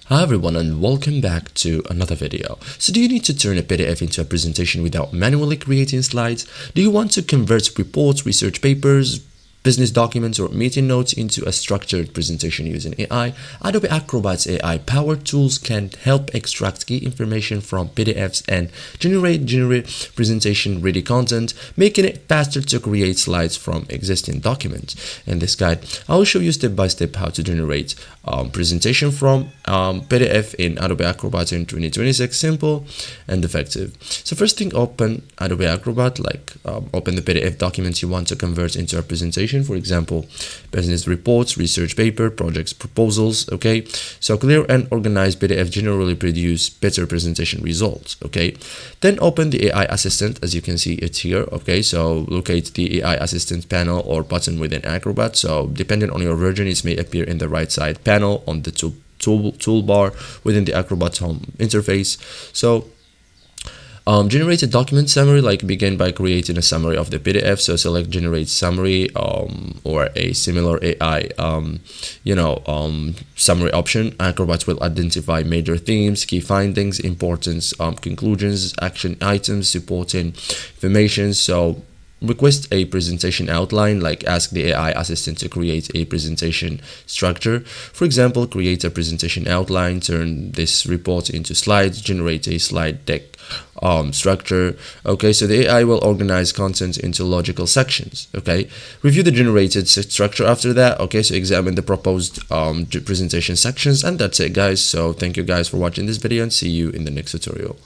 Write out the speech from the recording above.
Hi everyone and welcome back to another video. So do you need to turn a PDF into a presentation without manually creating slides? Do you want to convert reports, research papers, business documents or meeting notes into a structured presentation using AI? Adobe Acrobat's AI-powered tools can help extract key information from PDFs and generate presentation-ready content, making it faster to create slides from existing documents. In this guide, I will show you step by step how to generate presentation from PDF in Adobe Acrobat in 2026, simple and effective. So first thing, open Adobe Acrobat, open the PDF documents you want to convert into a presentation. For example, business reports, research paper, projects proposals. Okay, so clear and organized PDF generally produce better presentation results. Okay, then open the AI assistant, as you can see it here. Okay, so locate the AI assistant panel or button within Acrobat. So depending on your version, it may appear in the right side panel on the toolbar within the Acrobat home interface. So generate a document summary, begin by creating a summary of the PDF. So select generate summary or a similar AI summary option. Acrobat will identify major themes, key findings, importance, conclusions, action items, supporting information. So request a presentation outline, ask the AI assistant to create a presentation structure. For example, create a presentation outline, turn this report into slides, generate a slide deck structure. Okay, so the AI will organize content into logical sections. Okay, review the generated structure after that. Okay, so examine the proposed presentation sections, and that's it, guys. So thank you guys for watching this video and see you in the next tutorial.